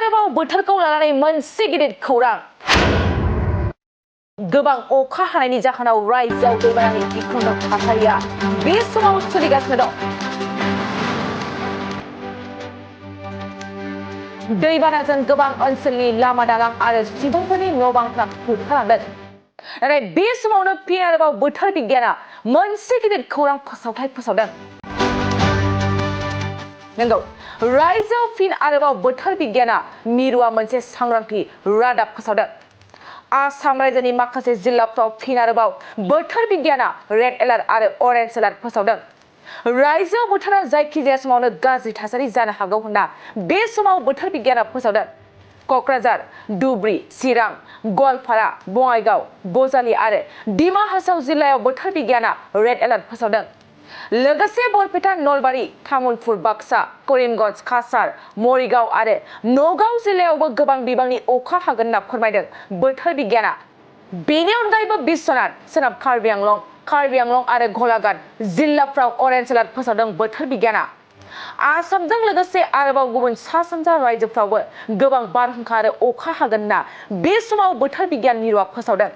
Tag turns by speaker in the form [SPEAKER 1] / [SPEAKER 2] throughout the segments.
[SPEAKER 1] आरोबाव बोथोरखौ लानानै मोनसे गिदिर खौरां गोबां अखा हानायनि जाहोनाव रायजोआव दैबानानि गिख्रंथाव थासारिया बे समाव सोलिगासिनो दं। दैबानाजों गोबां ओनसोलनि लामा दालां आरो सुबुंफोरनि न' बांफ्रा खुरखालांदों। नाथाय बे समावनो फिन आरोबाव बोथोर बिगियाना मोनसे गिदिर खौरां फोसावदों। नंगौ, रायजोआव फिन आरोबाव बोथोर बिगियाना मिरुआ मोनसे सांग्रांथि रादाब फोसावदों। आसाम रायजोनि माखासे जिल्लाफ्राव फिन आरोबाव बोथोर बिगियाना रेड एलार्ट आरो अरेन्ज एलार्ट फोसावदों। रायजोआव बोथोरा जायखिजाया समावनो गाज्रि थासारि जानो हागौ होनना बे समाव बोथोर बिगियाना फोसावदों। क'क्राझार, धुबुरी, चिरां, गवालपारा, बङाइगाव, बजालि आरो डिमा हासाव जिल्लायाव बोथोर बिगियाना रेड एलार्ट फोसावदों। लोगोसे बरपेटा, नलबारि, तामुलपुर, बाक्सा, करिमगंज, काछार, मरिगाव आरो नगाव जिल्लायावबो गोबां बिबांनि अखा हागोन होनना फोरमायदों बोथोर बिगियाना। बेनि अनगायैबो बिश्वनाथ, सोनाब कार्बि आंलं आरो गलाघाट जिल्लाफ्राव अरेन्ज एलार्ट फोसावदों बोथोर बिगियाना। आसामजों लोगोसे आरोबाव गुबुन सा-सानजा रायजोफ्रावबो गोबां बारहुंखा आरो अखा हागोन होनना बे समाव बोथोर बिगियान मिरुआ फोसावदों।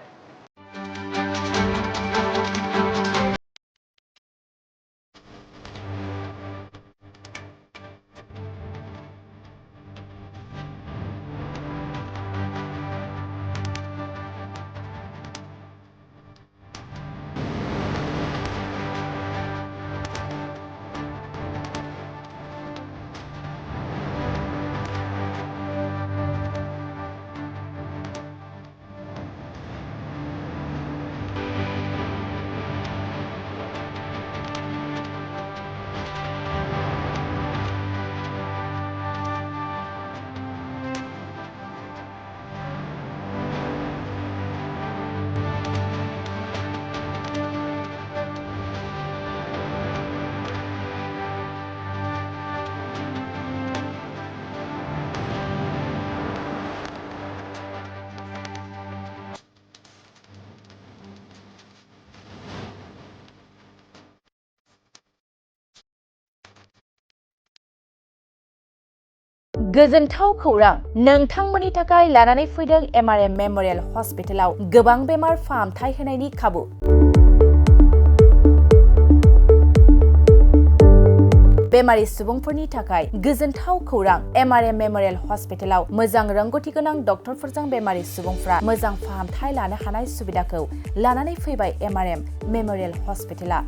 [SPEAKER 1] गोजोनथाव खौरां नोंथांमोननि थाखाय लानानै फैदों एमआरएम मेम'रियेल हस्पिटालाव गोबां बेमार फाहामथाय होनायनि खाबु। बेमारि सुबुंफोरनि थाखाय गोजोनथाव खौरां एमआरएम मेम'रियेल हस्पिटालाव मोजां रोंगौथि गोनां डक्टरफोरजों बेमारि सुबुंफ्रा मोजां फाहामथाय लानो हानाय सुबिदाखौ लानानै फैबाय एमआरएम मेम'रियेल हस्पिटाला।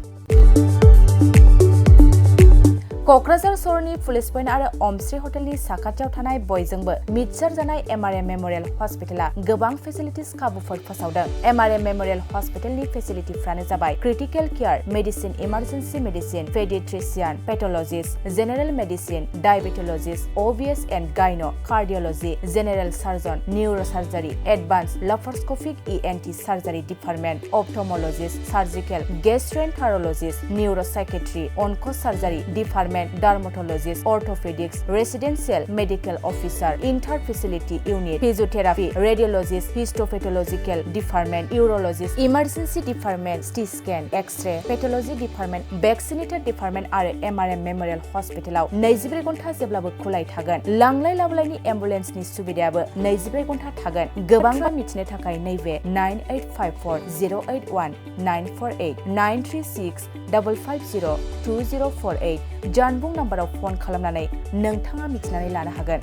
[SPEAKER 1] क'क्राझार सहरनि पुलिस पइन्ट आरो अमश्री हटेलनि साखाथियाव थानाय बयजोंबो मिथिसार जानाय एमआरएम मेम'रियेल हस्पिटाला गोबां फेसिलिटिस खाबुफोर फोसावदों। एमआरएम मेम'रियेल हस्पिटालनि फेसिलिटिफ्रानो जाबाय critical care, medicine, emergency medicine, paediatrician, pathologist, general medicine, diabetologist, OBS and gyno, cardiology, general surgeon, neurosurgery, advance laparoscopic ENT surgery department, ophthalmologist, surgical, gastroenterologist, neuropsychiatry, onco' surgery department, dermatologist, orthopaedics, residential medical officer, inter facility unit, physiotherapy, radiologist, histopathological department, urologist, emergency department, CT scan, x-ray, pathology department, vaccinator department आरो MRM Memorial हस्पिटालाव 24 घन्टा जेब्लाबो खुलाय थागोन। लांलाय लाबोलायनि एम्बुलेन्सनि सुबिदायाबो 24 घन्टा थागोन। गोबां मिथिनो थाखाय नैबे 9854 081 948 936 550 2048 जानबुं नाम्बाराव फन खालामनानै नोंथाङा मिथिनानै लानो हागोन।